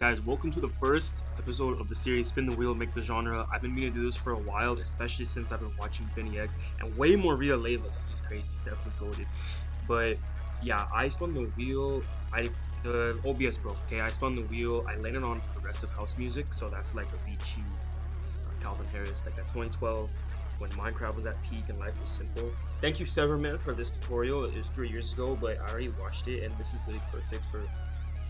Guys, welcome to the first episode of the series Spin the Wheel, Make the Genre. I've been meaning to do this for a while, especially since I've been watching Vinny X and way more Rita Leva. He's crazy, definitely goated. But yeah, I spun the wheel. The OBS broke. Okay, I spun the wheel. I landed on progressive house music, so that's like Avicii, Calvin Harris, like that 2012 when Minecraft was at peak and life was simple. Thank you, Severman, for this tutorial. It was 3 years ago, but I already watched it, and this is literally perfect for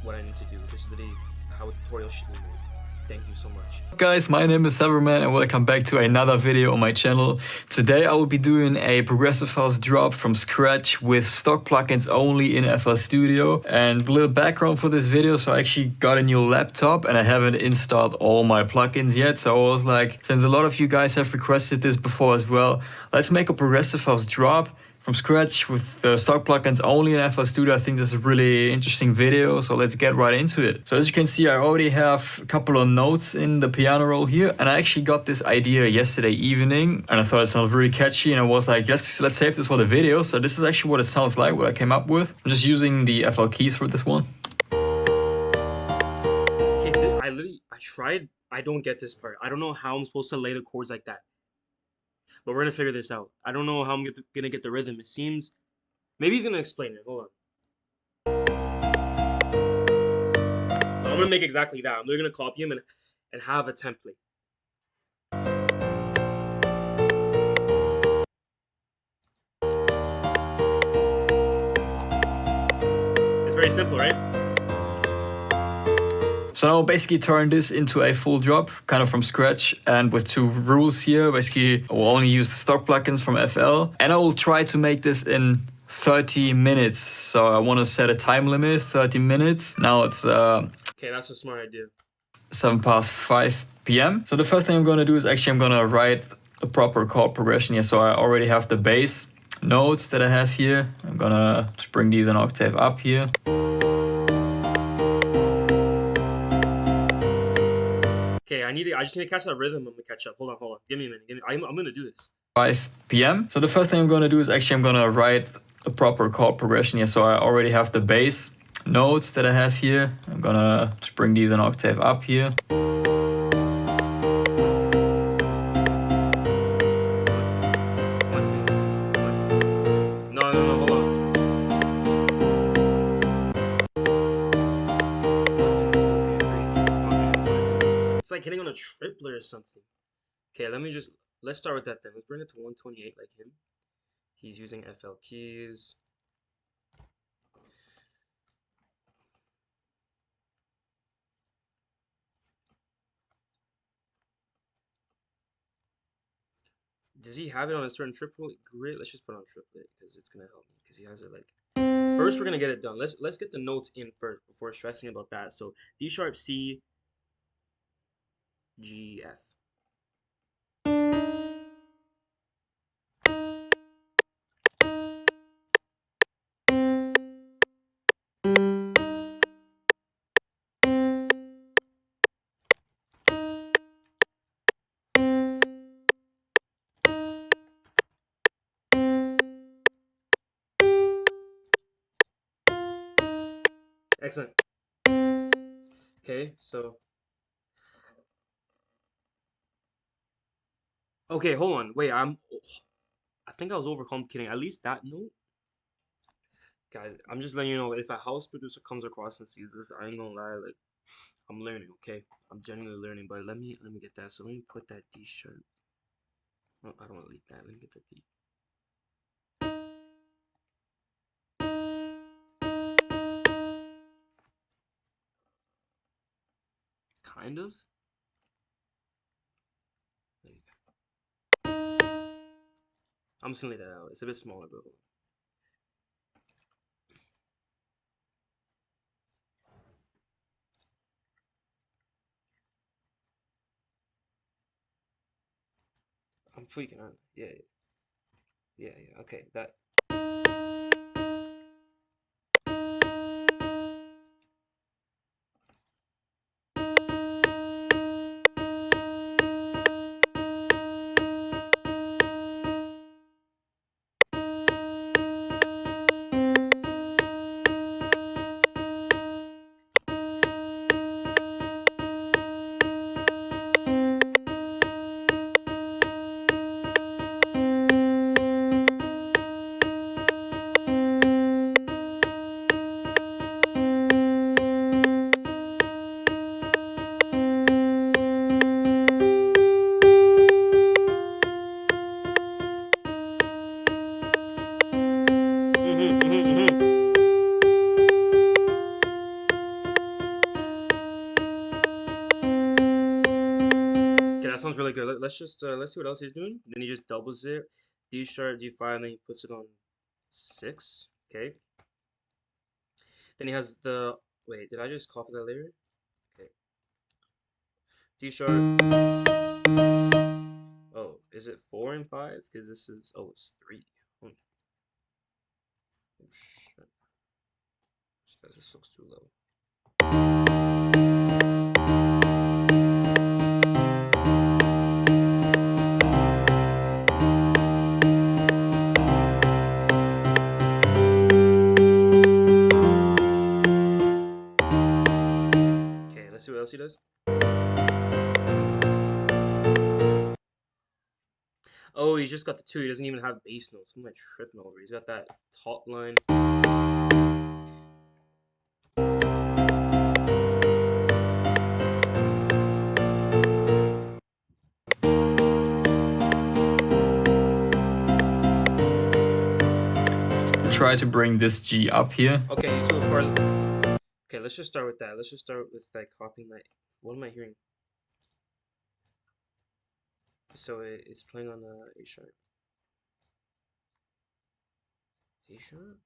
what I need to do. This is literally how a tutorial should be made. Thank you so much. Guys, my name is Severman and welcome back to another video on my channel. Today I will be doing a progressive house drop from scratch with stock plugins only in FL Studio. And a little background for this video, so I actually got a new laptop and I haven't installed all my plugins yet. So I was like, since a lot of you guys have requested this before as well, let's make a progressive house drop from scratch with the stock plugins only in FL Studio. I think this is a really interesting video, so let's get right into it. So as you can see, I already have a couple of notes in the piano roll here, and I actually got this idea yesterday evening, and I thought it sounded really catchy, and I was like, let's save this for the video. So this is actually what it sounds like, what I came up with. I'm just using the FL keys for this one. Okay, I tried. I don't get this part. I don't know how I'm supposed to lay the chords like that. But we're gonna figure this out. I don't know how I'm gonna get the rhythm. It seems maybe he's gonna explain it. Hold on. I'm gonna make exactly that. I'm literally gonna copy him and have a template. It's very simple, right? So now I'll basically turn this into a full drop, kind of from scratch, and with two rules here. Basically, I will only use the stock plugins from FL, and I will try to make this in 30 minutes. So I want to set a time limit, 30 minutes. Now it's okay, that's a smart idea. 5 p.m. So the first thing I'm going to do is actually I'm going to write a proper chord progression here. So I already have the bass notes that I have here. I'm going to just bring these an octave up here. Okay, I just need to catch that rhythm. I'm gonna catch up. Hold on. Give me a minute. I'm gonna do this. 5 p.m. So the first thing I'm gonna do is actually I'm gonna write a proper chord progression here. So I already have the bass notes that I have here. I'm gonna just bring these an octave up here. No, hold on. It's like hitting on a triplet or something. Okay, let's start with that then. Let's bring it to 128 like him. He's using FL keys. Does he have it on a certain triplet? Great, let's just put on triplet because it's gonna help me because he has it like. First, we're gonna get it done. Let's get the notes in first before stressing about that. So D sharp, C, G, F. Excellent. Okay, so. Okay, hold on. Wait, I think I was overcomplicating. At least that note. Guys, I'm just letting you know, if a house producer comes across and sees this, I ain't gonna lie, like, I'm learning, okay? I'm genuinely learning, but let me get that. So let me put that D sharp. No, I don't want to leak that. Let me get that D. Kind of. I'm just gonna leave that out. It's a bit smaller, but I'm freaking out. Yeah. Okay, that. that sounds really good. Let's just let's see what else he's doing. Then he just doubles it. D sharp, D5, and then he puts it on 6. Okay. Then he has the wait. Did I just copy that later? Okay. D sharp. Oh, is it 4 and 5? Because this is it's 3. Hmm. Oh shit. This looks too low. Okay, let's see what else he does. Oh, he's just got the 2. He doesn't even have bass notes. What am I tripping over? He's got that top line. Try to bring this G up here. Okay, so far. Okay, let's just start with that. Let's just start with like copying that. What am I hearing? So it's playing on A sharp. A sharp?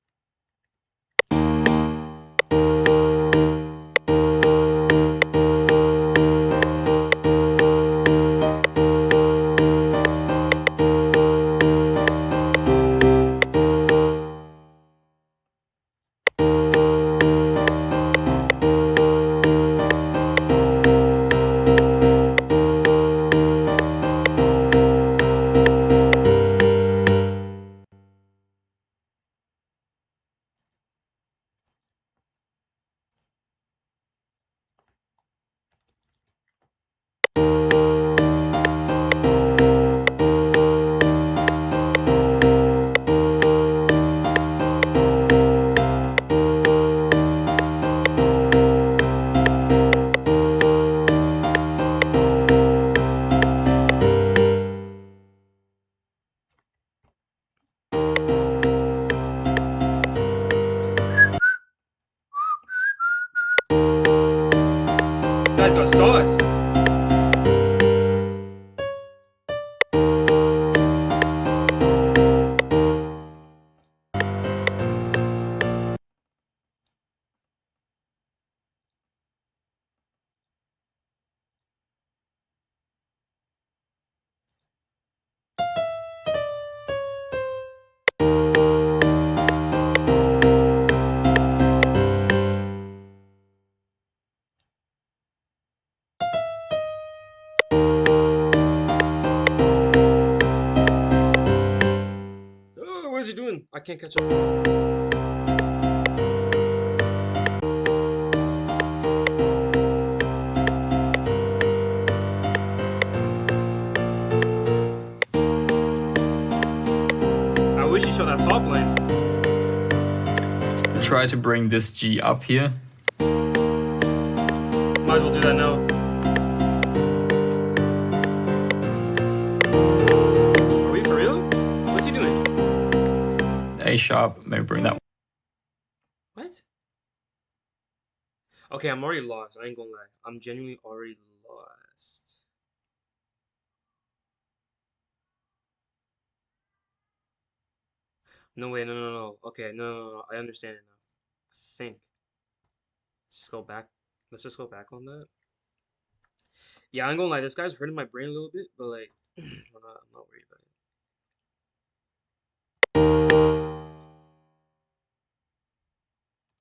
Guy's got sauce. Oh, what is he doing? I can't catch up. I wish he showed that top line. Try to bring this G up here. Might as well do that now. Are we for real? What's he doing? A sharp, maybe bring that one. What? Okay, I'm already lost. I ain't gonna lie. I'm genuinely already lost. No way, no, no, no. Okay, no, no, no. I understand it now. I think. Just go back. Let's just go back on that. Yeah, I ain't gonna lie. This guy's hurting my brain a little bit, but like, I'm not worried about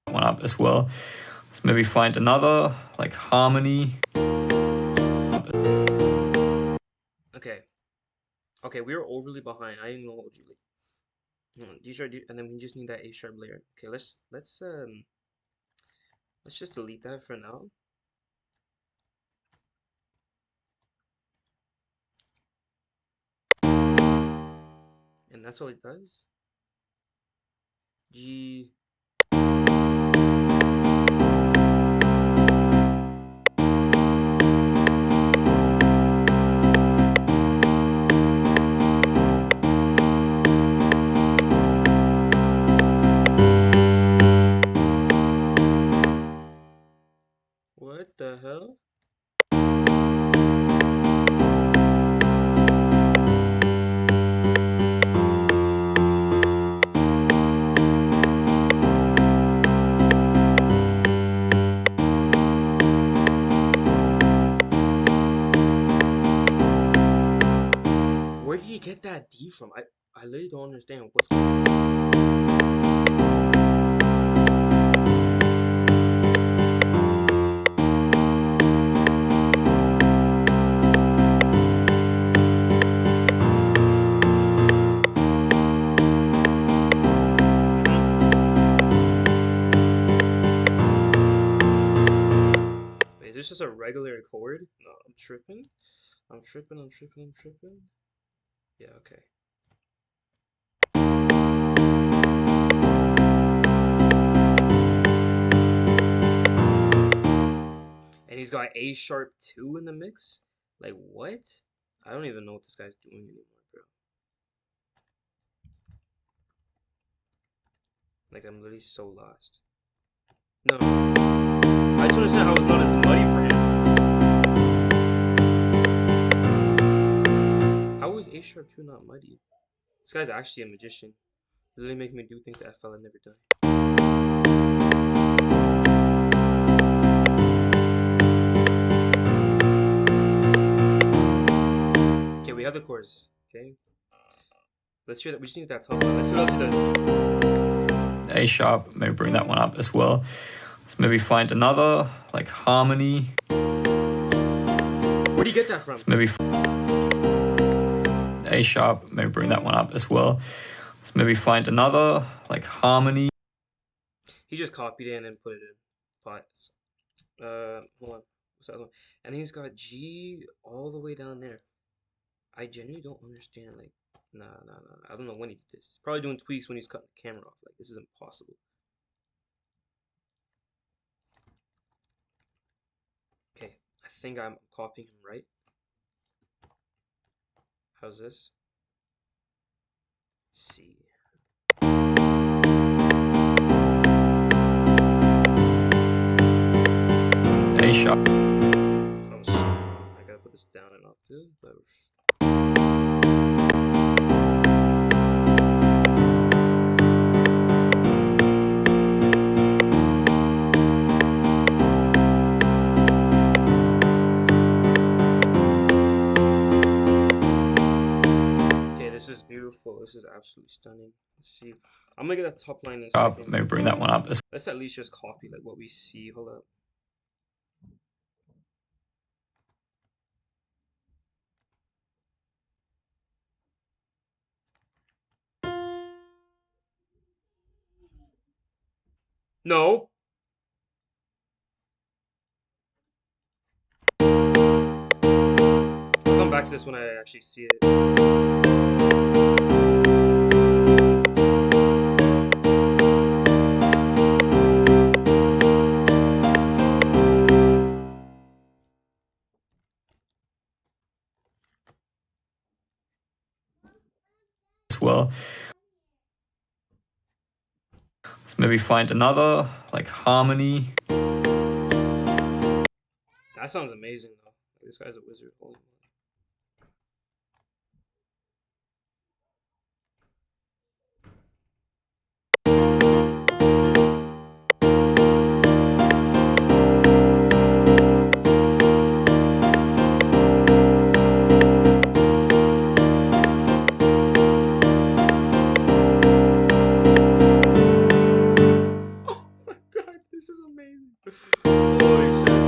it. One up as well. Let's maybe find another like harmony. Okay. Okay, we are overly behind. I didn't know what you like. D sharp, and then we just need that A sharp layer. Okay, let's just delete that for now. And that's all it does. G. What the hell? get that D from? I literally don't understand what's going on. Wait, is this just a regular chord? No, I'm tripping. I'm tripping. I'm tripping. I'm tripping. Yeah, okay. And he's got A sharp 2 in the mix? Like, what? I don't even know what this guy's doing anymore, bro. Like, I'm literally so lost. No, I just understand how it's not as muddy for him. How is A sharp 2 not muddy? This guy's actually a magician. Literally making me do things that FL had never done. Okay, we have the chorus. Okay. Let's hear that. We just need that top line. Let's see what else he does. A sharp, maybe bring that one up as well. Let's maybe find another, like harmony. Where do you get that from? Let's maybe A sharp, maybe bring that one up as well. Let's maybe find another, like harmony. He just copied it and then put it in. But hold on. What's that one? And then he's got G all the way down there. I genuinely don't understand. Like, nah. I don't know when he did this. Probably doing tweaks when he's cutting the camera off. Like, this is impossible. Okay, I think I'm copying him right. How's this? C. A sharp. Oh shit. I gotta put this down an octave, but this is beautiful. This is absolutely stunning. Let's see. I'm gonna get that top line in a second. Maybe bring that one up. Let's at least just copy like what we see. Hold up. No. I'll come back to this when I actually see it. As well. Let's maybe find another, like harmony. That sounds amazing though. Like, this guy's a wizard. Holy moly. This is amazing. Holy shit.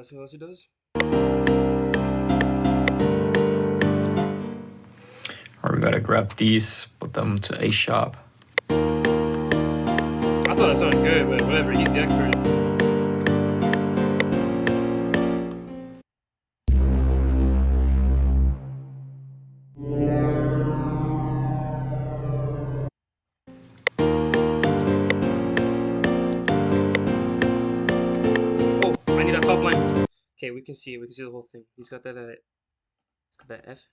let's see what else he does. Or we gotta grab these, put them to A shop. I thought that sounded good, but whatever. He's the expert. Oh, I need that top line. Okay, we can see. We can see the whole thing. He's got that. He's got that F.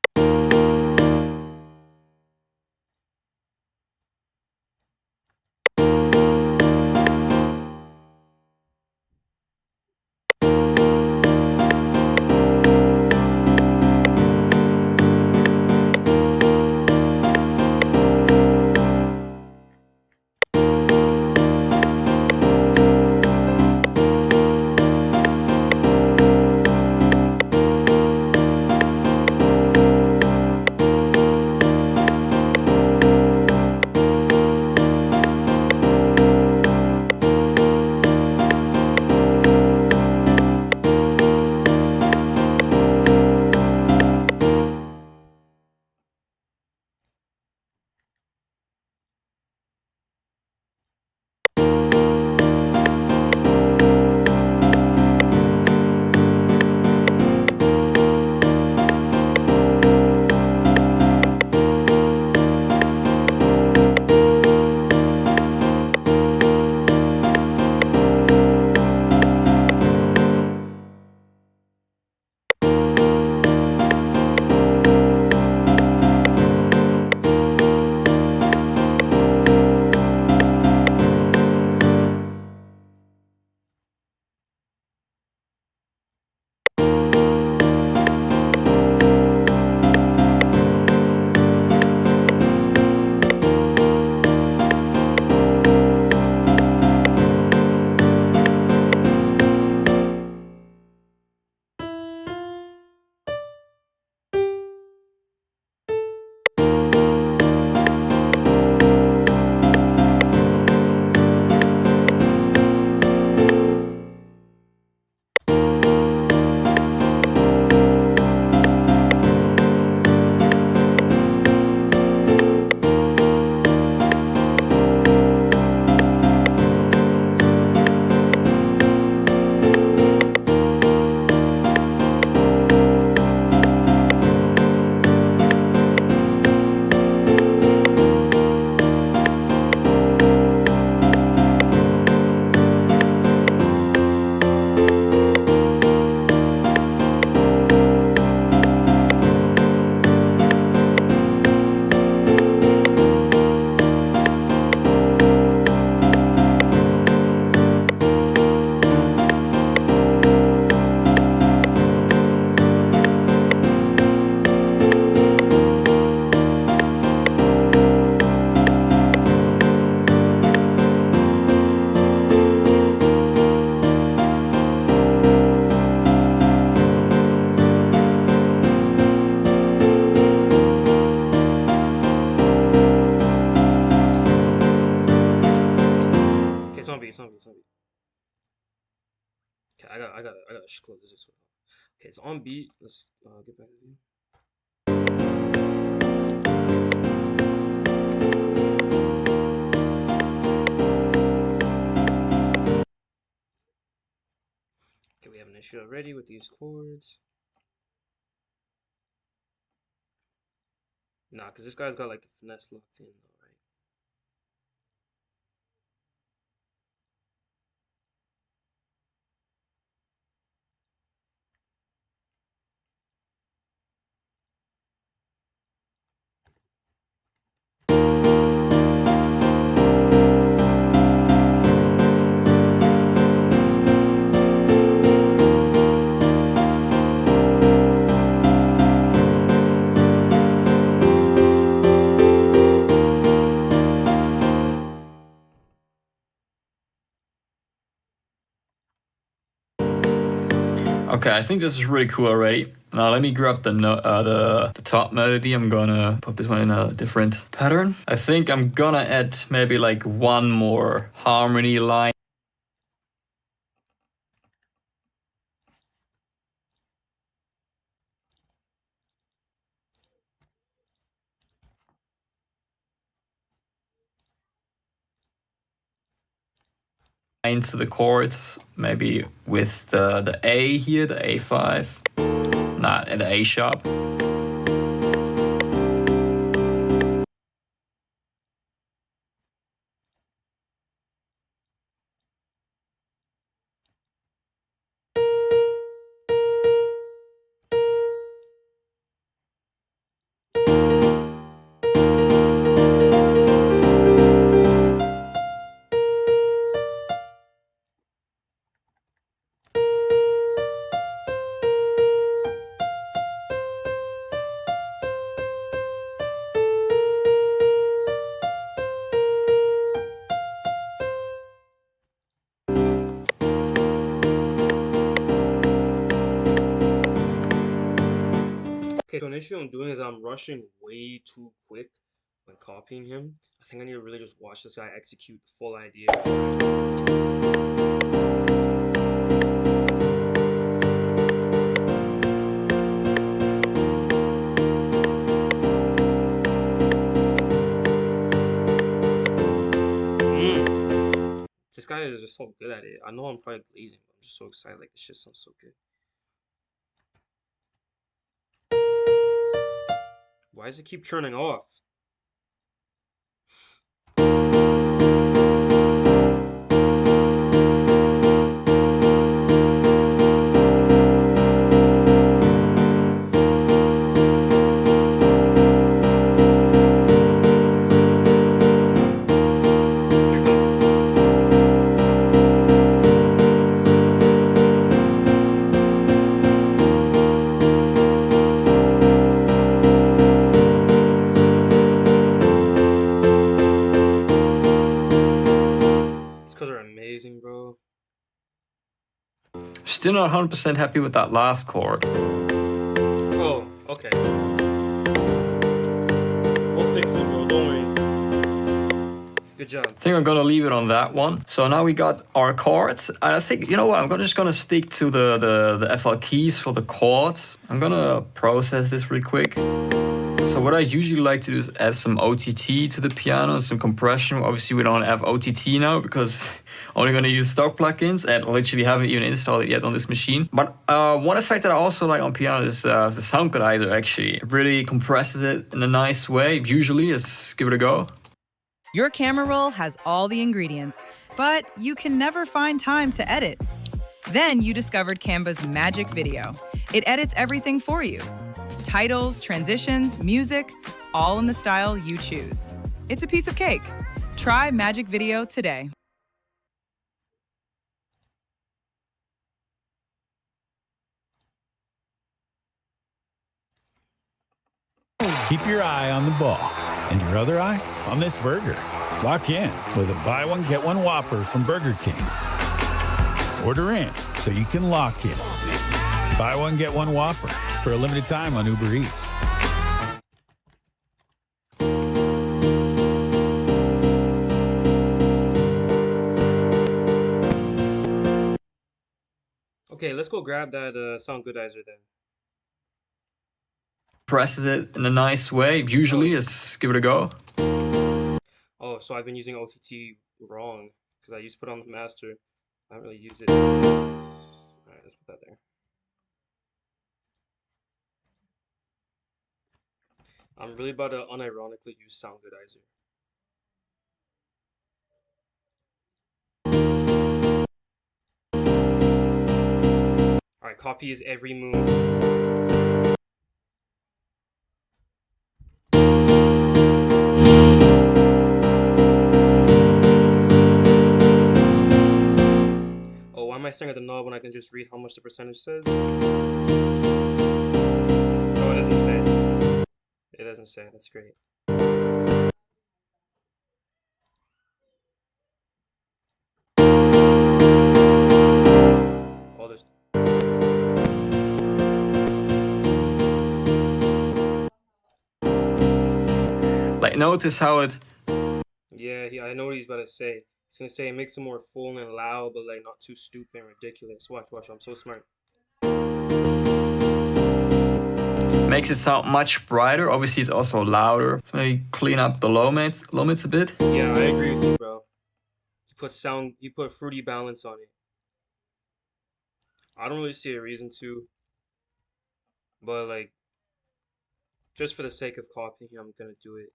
Okay, it's on B. It's on B. It's on B. Okay, I gotta close this. Okay, it's on B. Let's get back to the view. Okay, we have an issue already with these chords. Nah, because this guy's got like the finesse locked in though, right? Okay, I think this is really cool already. Now let me grab the top melody. I'm gonna put this one in a different pattern. I think I'm gonna add maybe like one more harmony line. into the chords, maybe with the A here, the A5, not the A sharp. Okay, so an issue I'm doing is I'm rushing way too quick when copying him. I think I need to really just watch this guy execute the full idea. This guy is just so good at it. I know I'm probably glazing, but I'm just so excited. Like, this shit sounds so good. Why does it keep turning off? Amazing, bro. Still not 100% happy with that last chord. Oh, okay. We'll fix it, bro. Don't worry. Good job. I think I'm gonna leave it on that one. So now we got our chords. And I think, you know what, just gonna stick to the FL keys for the chords. I'm gonna process this real quick. So what I usually like to do is add some OTT to the piano, some compression. Obviously we don't have OTT now because only gonna use stock plugins and literally haven't even installed it yet on this machine. But one effect that I also like on piano is the sound collider actually. It really compresses it in a nice way. Usually, let's give it a go. Your camera roll has all the ingredients, but you can never find time to edit. Then you discovered Canva's Magic Video. It edits everything for you. Titles, transitions, music, all in the style you choose. It's a piece of cake. Try Magic Video today. Keep your eye on the ball and your other eye on this burger. Lock in with a buy one, get one Whopper from Burger King. Order in so you can lock in. Buy one, get one Whopper for a limited time on Uber Eats. Okay, let's go grab that sound goodizer then. Presses it in a nice way. Usually, let's give it a go. Oh, so I've been using OTT wrong because I used to put on the master. I don't really use it. Alright, let's put that there. I'm really about to unironically use sound goodizer. Alright, copy his every move. Oh, why am I staring at the knob when I can just read how much the percentage says? No, it doesn't say. It doesn't say. That's great. Oh, there's... Like, notice how it... Yeah, I know what he's about to say. He's gonna say it makes it more full and loud, but like not too stupid and ridiculous. Watch, I'm so smart. Makes it sound much brighter. Obviously, it's also louder. So maybe clean up the low mids a bit. Yeah, I agree with you, bro. you put fruity balance on it. I don't really see a reason to, but like just for the sake of copying, I'm gonna do it.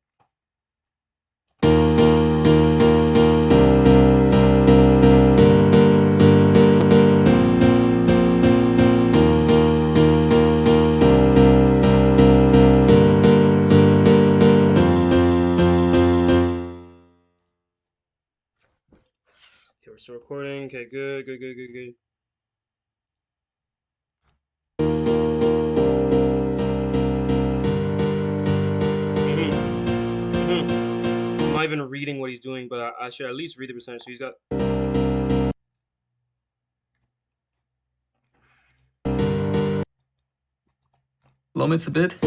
Okay, we're still recording. Okay, good. I'm not even reading what he's doing, but I should at least read the percentage. So he's got. Limits a bit.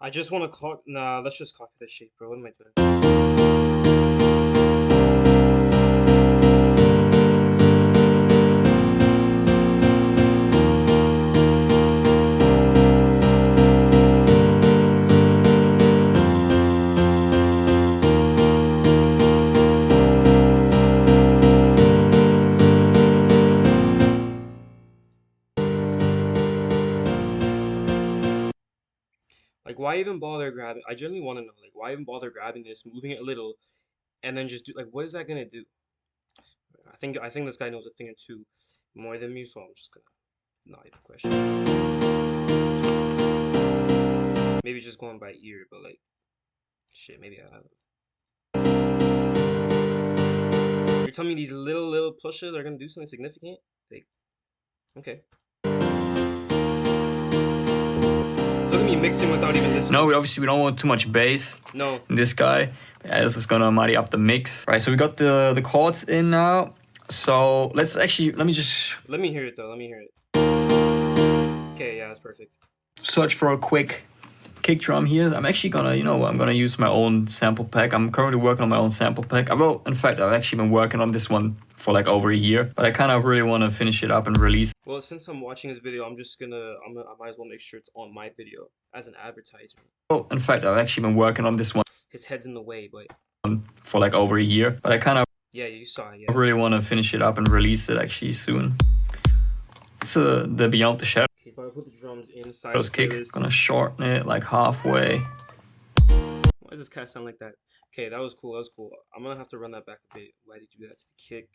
I just want to copy. Nah, let's just copy that shape, bro. What am I doing? Like, why even bother grabbing? I genuinely want to know, like, why even bother grabbing this, moving it a little, and then just do like, what is that gonna do? I think this guy knows a thing or two more than me, so I'm just gonna not even question. Maybe just going by ear, but like, shit, maybe I don't know. You're telling me these little pushes are gonna do something significant? Like, okay. Look at me mixing without even listening. No, we don't want too much bass. No. In this guy, this is gonna muddy up the mix. Right, so we got the chords in now. So let me hear it though. Let me hear it. Okay, yeah, that's perfect. Search for a quick kick drum here. I'm actually gonna, I'm gonna use my own sample pack. I'm currently working on my own sample pack. In fact, I've actually been working on this one for like over a year, but I kind of really want to finish it up and release. Well, since I'm watching this video, I might as well make sure it's on my video as an advertisement. In fact, I've actually been working on this one. His head's in the way, but for like over a year, but I kind of you saw it. Yeah. I really want to finish it up and release it actually soon. It's the Beyond the Shadows. Okay, if I put the drums inside Kick, gonna shorten it like halfway. Why does this cat sound like that? Okay, that was cool. I'm gonna have to run that back a bit. Why did you do that to the kick?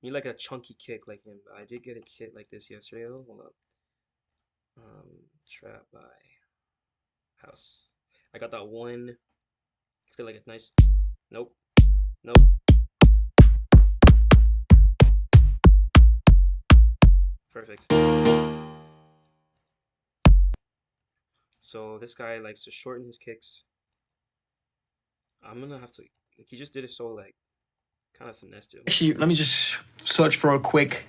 You need like a chunky kick like him. I did get a kick like this yesterday though. Hold up. Trap by house. I got that one. Let's get like a nice. Nope. Perfect. So this guy likes to shorten his kicks. I'm gonna have to. Like, he just did it so like kind of finessed it. Actually, let me just search for a quick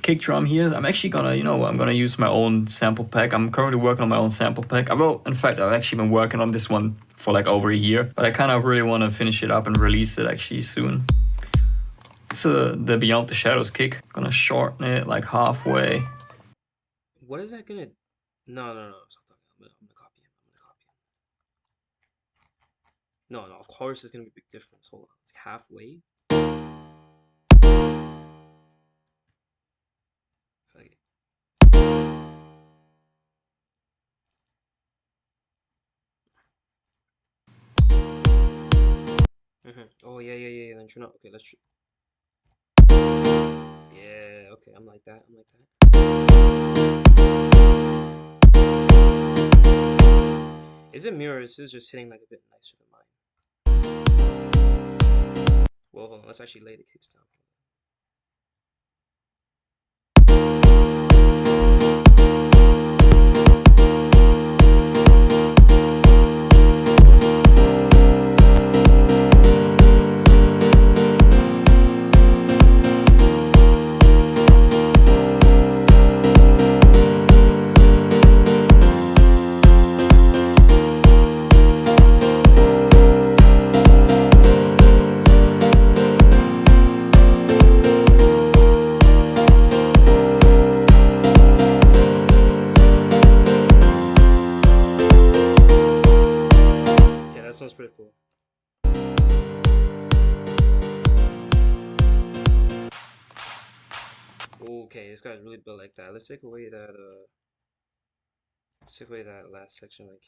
kick drum here. I'm actually gonna, I'm gonna use my own sample pack. I'm currently working on my own sample pack. In fact, I've actually been working on this one for like over a year, but I kind of really want to finish it up and release it actually soon. It's the Beyond the Shadows kick. Gonna shorten it like halfway. What is that gonna? No. Stop talking. I'm gonna copy him. No. Of course, there's gonna be a big difference. Hold on. It's halfway. Okay. Oh yeah. Then you're not okay. Let's try. Yeah. Okay. I'm like that. Is it mirror? This is just hitting like a bit nicer than mine. Well, hold on. Let's actually lay the kicks down. sounds pretty cool. Okay, this guy's really built like that. Let's take away that last section. Like,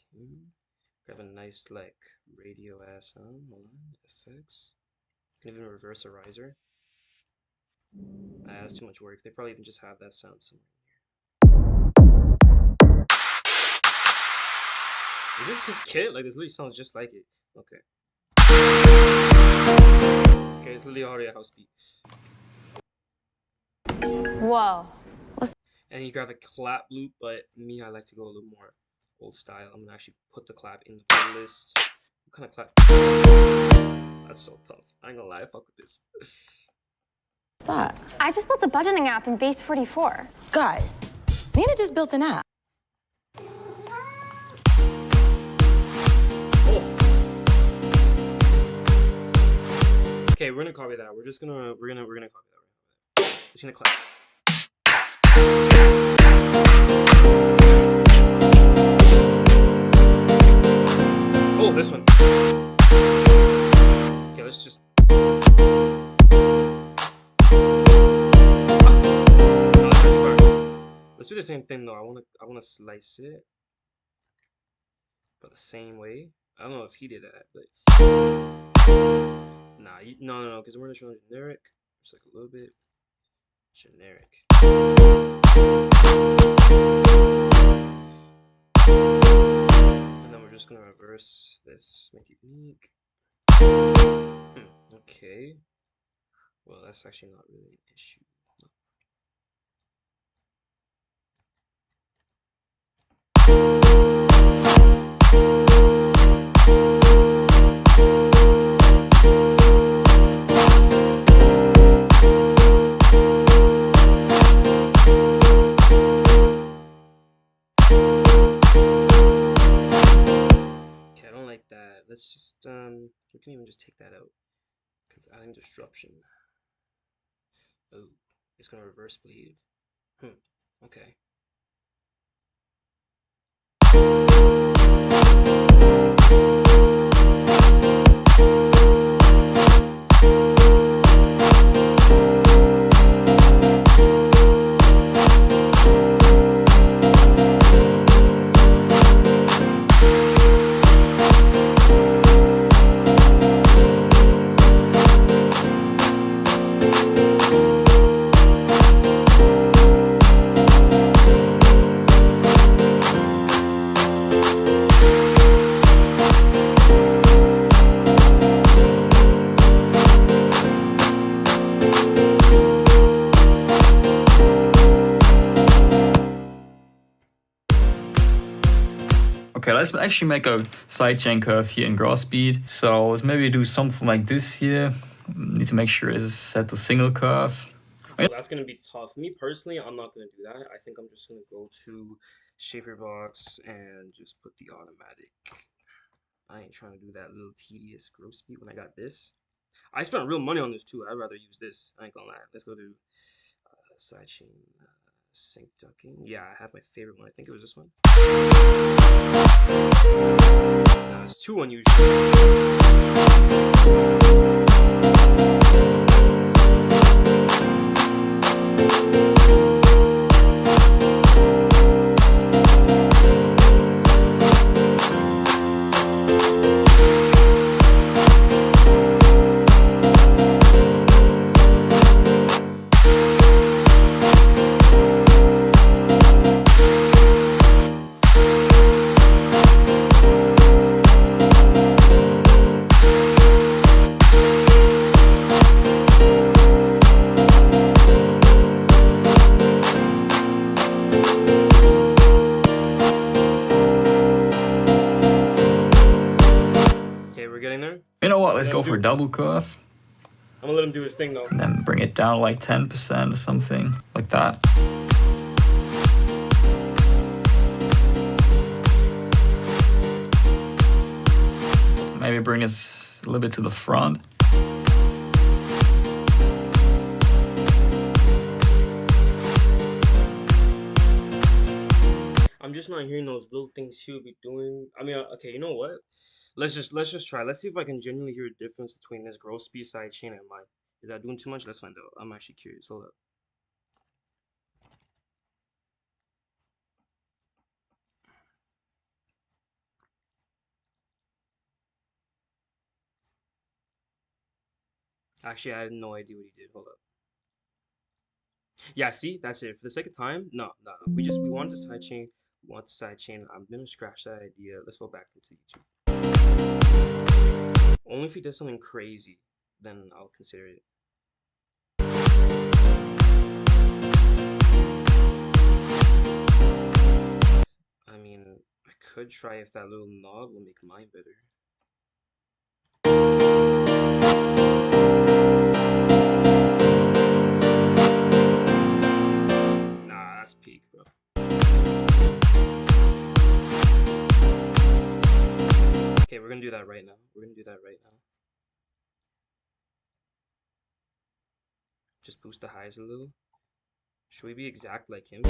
grab a nice like radio ass sound. Hold on, effects. Can even reverse a riser. That's too much work. They probably even just have that sound somewhere in here. Is this his kit? Like, this literally sounds just like it. Okay. Okay, it's literally already a house beat. Whoa. And you grab a clap loop, but me, I like to go a little more old style. I'm gonna actually put the clap in the playlist. What kind of clap? That's so tough. I ain't gonna lie, I fuck with this. What's that? I just built a budgeting app in Base 44. Guys, Nina just built an app. Okay, we're gonna copy that. We're gonna copy that. Just gonna clap. Oh, this one. Okay, let's just. Let's do the same thing though. I wanna slice it, but the same way. I don't know if he did that, but nah, no, because we're gonna show generic. Just like a little bit generic. And then we're just gonna reverse this, make it unique. Okay. Well, that's actually not really an issue. Let's just we can even just take that out because adding disruption. Oh, it's gonna reverse bleed. Okay. Okay, let's actually make a sidechain curve here in gross speed. So let's maybe do something like this here. Need to make sure this is set to single curve. Well, that's gonna be tough. Me personally, I'm not gonna do that. I think I'm just gonna go to shaper box and just put the automatic. I ain't trying to do that little tedious gross speed when I got this. I spent real money on this too. I'd rather use this. I ain't gonna lie. Let's go to sidechain sync ducking. Yeah, I have my favorite one. I think it was this one. It's too unusual. You know what, let's go for a double curve. I'm gonna let him do his thing though. And then bring it down like 10% or something, like that. Maybe bring this a little bit to the front. I'm just not hearing those little things he'll be doing. I mean, okay, you know what? Let's just try. Let's see if I can genuinely hear a difference between this growth speed side chain and mine. Is that doing too much? Let's find out. I'm actually curious. Hold up. Actually, I have no idea what he did. Hold up. Yeah, see, that's it. For the second time, no. We want the side chain. We want the side chain. I'm gonna scratch that idea. Let's go back into YouTube. Only if he does something crazy, then I'll consider it. I mean, I could try if that little knob will make mine better. Nah, that's peak, bro. Okay, we're gonna do that right now. Just boost the highs a little. Should we be exact like him?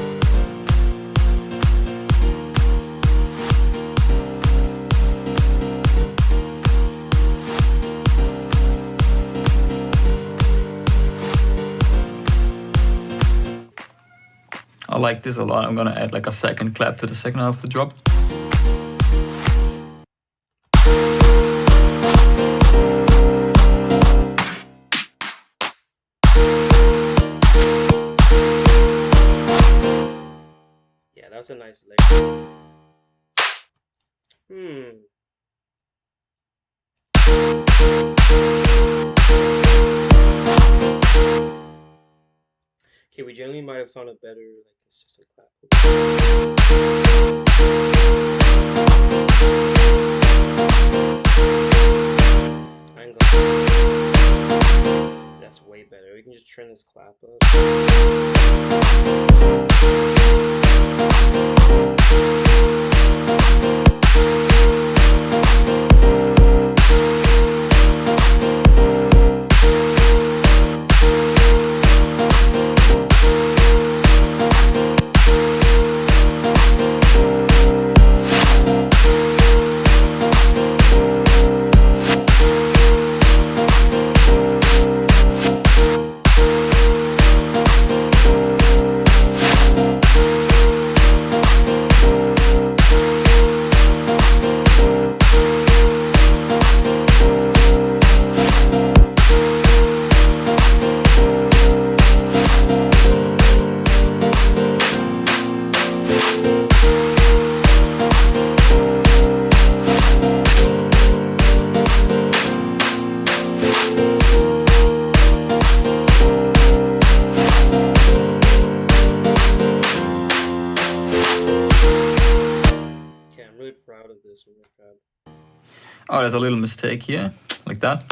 I like this a lot. I'm gonna add like a second clap to the second half of the drop. Yeah, that's a nice layer. Okay, we generally might have found a better, like, consistent clap. I ain't gonna. That's way better. We can just turn this clap up. I'm really proud of this. I'm really proud. Oh, there's a little mistake here, like that.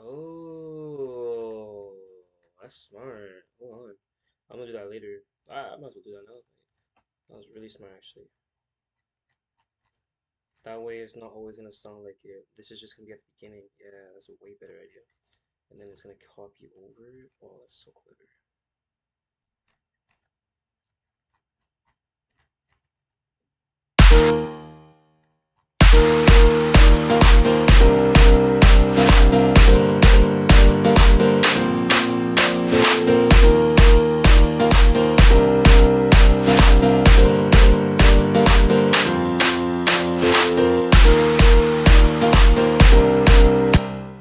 Oh, that's smart. Hold on. I'm gonna do that later. I might as well do that now. That was really smart, actually. That way it's not always gonna sound like it. This is just gonna be at the beginning. Yeah, that's a way better idea. And then it's gonna copy over. Oh, that's so clever.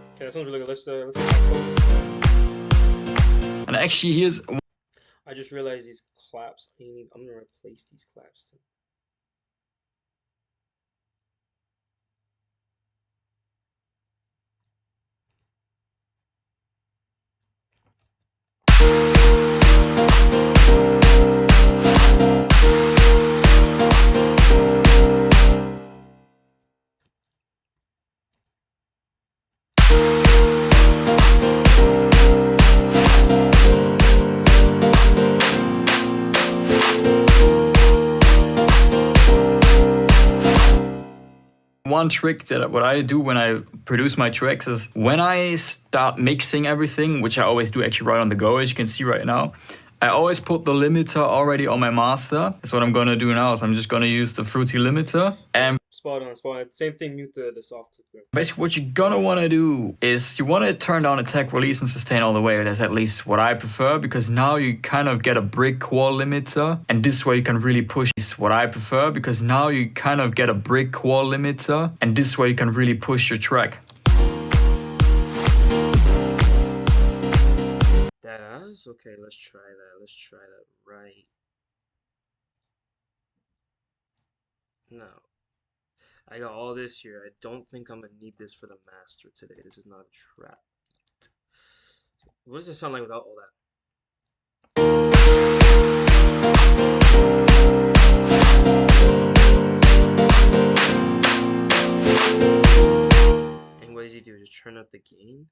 Okay, that sounds really good. Let's get back focused. And actually, here's. I just realized these claps. I'm gonna replace these claps too. One trick that what I do when I produce my tracks is when I start mixing everything, which I always do actually right on the go, as you can see right now, I always put the limiter already on my master. That's what I'm gonna do now. So I'm just gonna use the fruity limiter. And Spot on, spot on. Same thing, mute the soft clicker. basically what you're gonna wanna do is you wanna turn down attack, release, and sustain all the way. That's at least what I prefer, because now you kind of get a brick wall limiter. And this way you can really push what I prefer, because now you kind of get a brick wall limiter. And this way you can really push your track. Okay, let's try that. Let's try that right now. I got all this here. I don't think I'm gonna need this for the master today. This is not a trap. What does it sound like without all that? And what does he do? Just turn up the gain?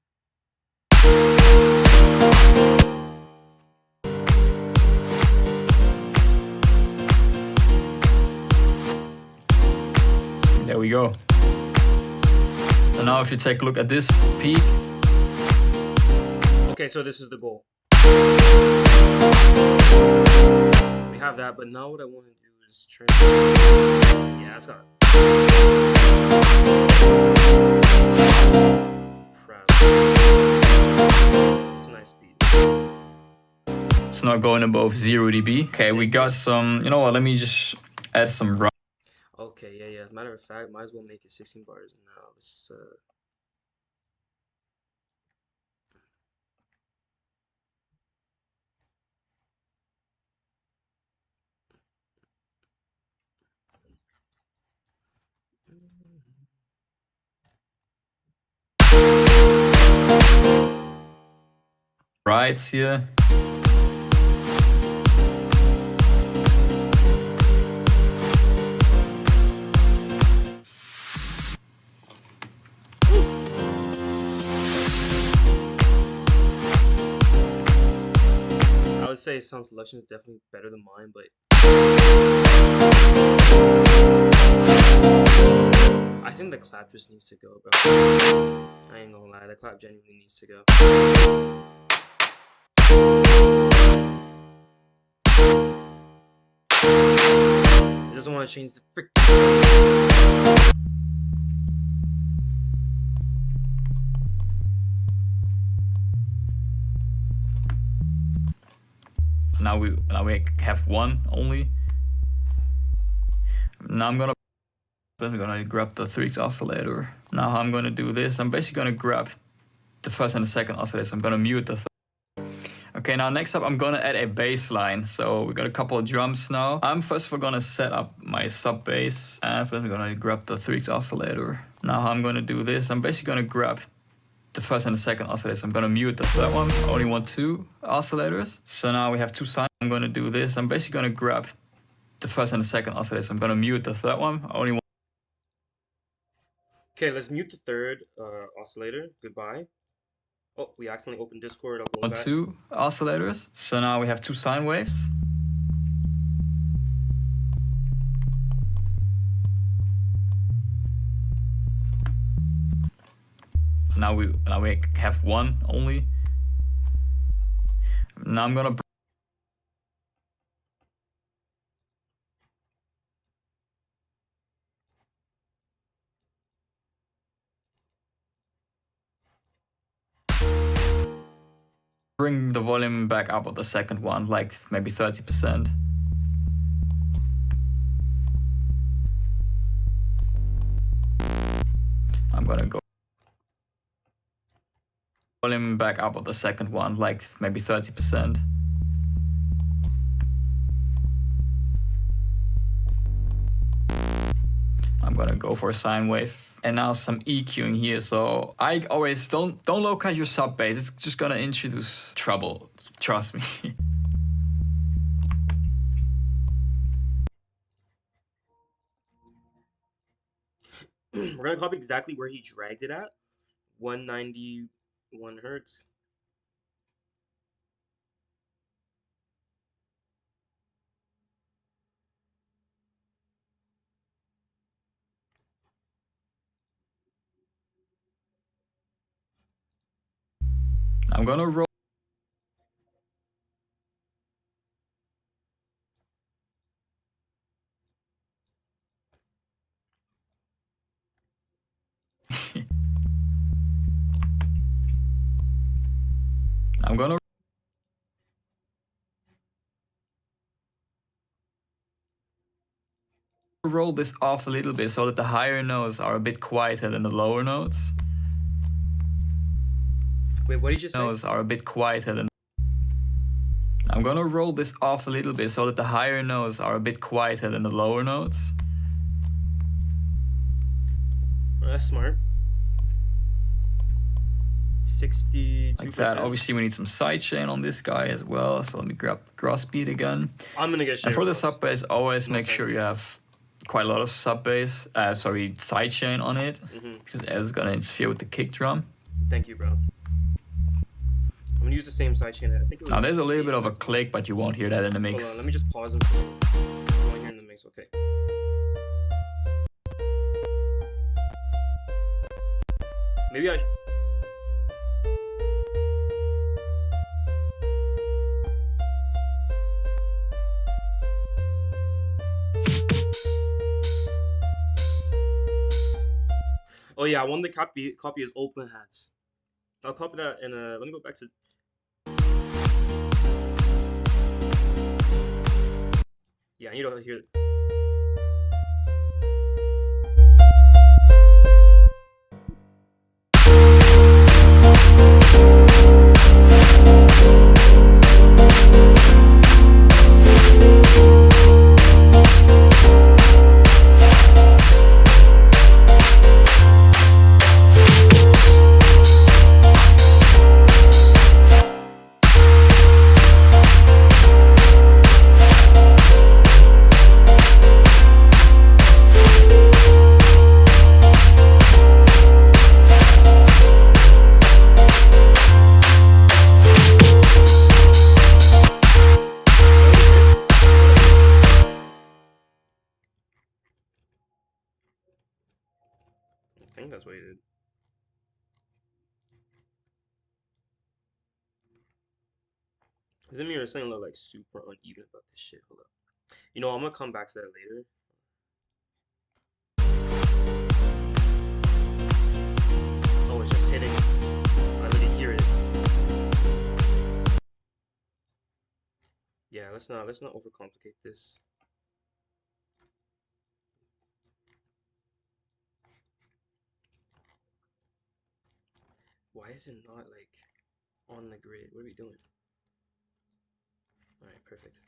There we go. So now if you take a look at this peak. Okay, so this is the goal. We have that, but now what I want to do is turn. Yeah, that's got it. It's a nice speed. It's not going above 0 dB. Okay, we got some, you know what, let me just add some. Okay, yeah. As a matter of fact, might as well make it 16 bars now. Let's rights here. I would say sound selection is definitely better than mine, but I think the clap just needs to go, bro. I ain't gonna lie, the clap genuinely needs to go. It doesn't want to change the frick. Now we have one only. Now I'm gonna grab the 3x oscillator. Now how I'm gonna do this, I'm basically gonna grab the first and the second oscillator. So I'm gonna mute the Okay, now next up I'm gonna add a bass line. So we got a couple of drums now. I'm first of all gonna set up my sub bass, and first I'm gonna grab the 3x oscillator. Now how I'm gonna do this, I'm basically gonna grab the first and the second oscillator. So I'm gonna mute the third one. I only want 2 oscillators. So now we have 2 signs. I'm gonna do this. I'm basically gonna grab the first and the second oscillator. So I'm gonna mute the third one. I only want. Okay, let's mute the third oscillator. Goodbye. Oh, we accidentally opened Discord. I'll close that. 2 oscillators. So now we have 2 sine waves. Now we have 1 only. Now I'm gonna bring the volume back up of the second one, like maybe 30%. I'm gonna go volume back up of the second one, like maybe 30%. I'm gonna go for a sine wave and now some EQing here. So I always don't low cut your sub bass. It's just gonna introduce trouble. Trust me. We're gonna copy exactly where he dragged it at. 191 hertz. I'm gonna roll. I'm gonna roll this off a little bit so that the higher notes are a bit quieter than the lower notes. Wait, what did you say? Notes are a bit quieter than. I'm gonna roll this off a little bit so that the higher notes are a bit quieter than the lower notes. Well, that's smart. 62%. Like that. Obviously, we need some sidechain on this guy as well. So let me grab cross beat again. I'm gonna get. And for the cross. sub bass, always make sure you have quite a lot of sub bass. Sorry, sidechain on it, because it's gonna interfere with the kick drum. Thank you, bro. I'm gonna use the same sidechain. I think it was. Now there's a little bit of a click, but you won't hear that in the mix. Hold on, let me just pause and I won't hear in the mix. Okay. Maybe I. Oh yeah, I want the copy as open hats. I'll copy that and let me go back to. Yeah, I need to hear it. I think that's what he did. Doesn't mean you're saying look like super uneven about this shit. Hold up. You know, I'm gonna come back to that later. Oh, it's just hitting. I really hear it. Yeah, let's not overcomplicate this. Why is it not like on the grid? What are we doing? All right, perfect.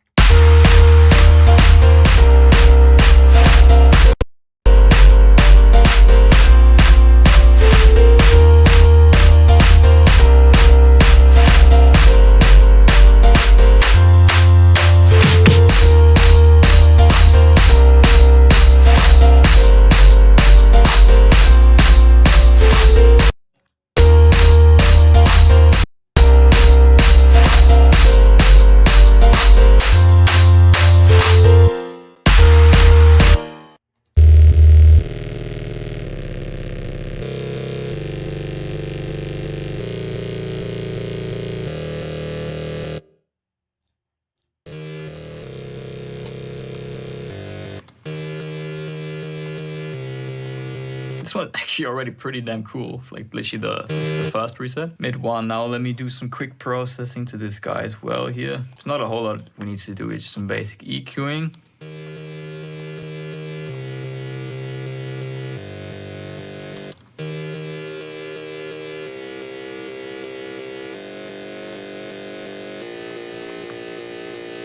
This one's actually already pretty damn cool. It's like literally this is the first preset. Mid one. Now let me do some quick processing to this guy as well here. There's not a whole lot we need to do. It's just some basic EQing.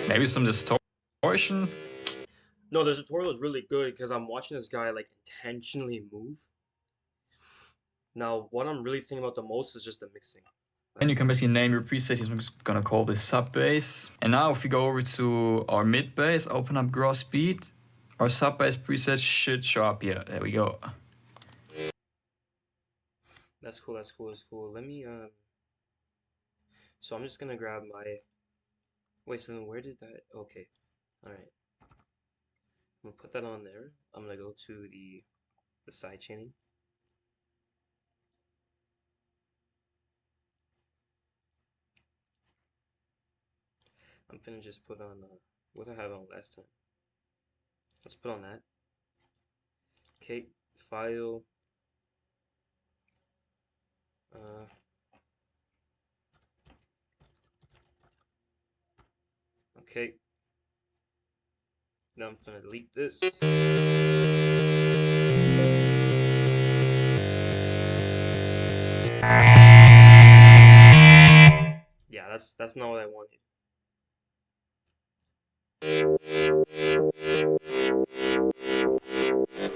Maybe some distortion. No, the tutorial is really good because I'm watching this guy like intentionally move. Now, what I'm really thinking about the most is just the mixing. And you can basically name your preset. I'm just gonna call this sub bass. And now if we go over to our mid bass, open up gross beat, our sub bass preset should show up here. There we go. That's cool. That's cool. That's cool. Let me So I'm just gonna grab my. Wait. So then where did that? Okay. All right. I'm gonna put that on there. I'm gonna go to the side chaining. I'm finna just put on what I have on last time. Let's put on that. Okay, file. Okay. Now I'm gonna delete this. Yeah, that's not what I wanted.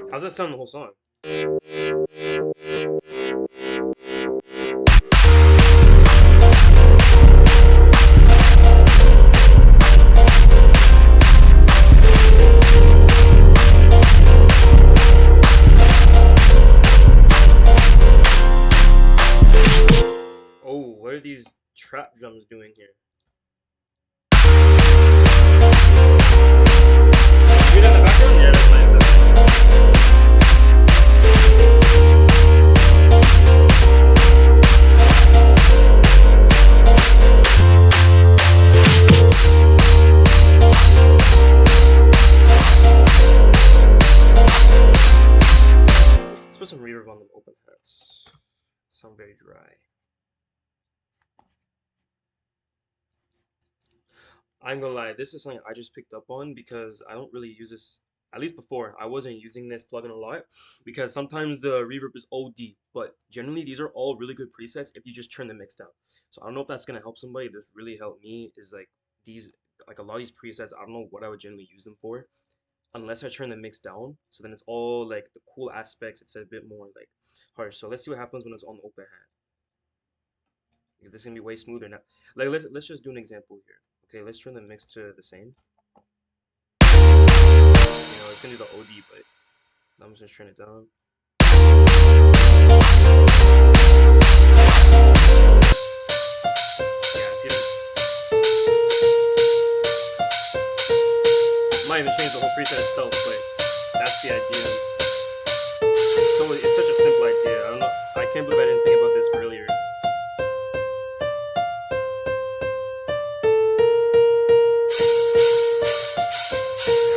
How's that sound the whole song? Oh, what are these trap drums doing here? You hear that in the background? Yeah, that's nice. Let's put some reverb on the open hats. Sound very dry. I'm gonna lie, this is something I just picked up on because I don't really use this. At least before, I wasn't using this plugin a lot because sometimes the reverb is OD, but generally these are all really good presets if you just turn the mix down. So I don't know if that's gonna help somebody. This really helped me. Is like these, like a lot of these presets, I don't know what I would generally use them for unless I turn the mix down. So then it's all like the cool aspects. It's a bit more like harsh. So let's see what happens when it's on the open hat. This is gonna be way smoother now. Like let's just do an example here. Okay, let's turn the mix to the same. You know, it's gonna do the OD, but I'm just gonna turn it down. Yeah, see this? Might even change the whole preset itself, but that's the idea. So it's such a simple idea. I don't know. I can't believe I didn't think about this earlier.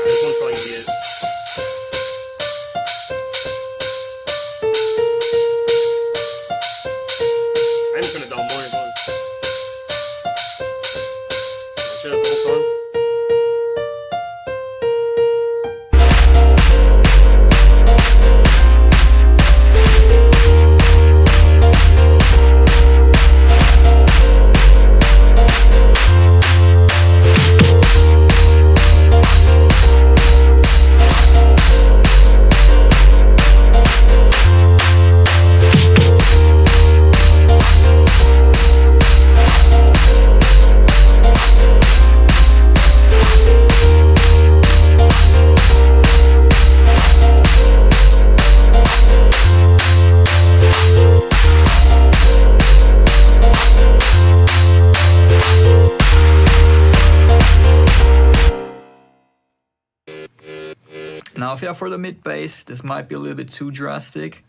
This one's probably gonna be it. I'm just gonna down more as well. Shut up the whole song. Now, if you are for the mid bass, this might be a little bit too drastic.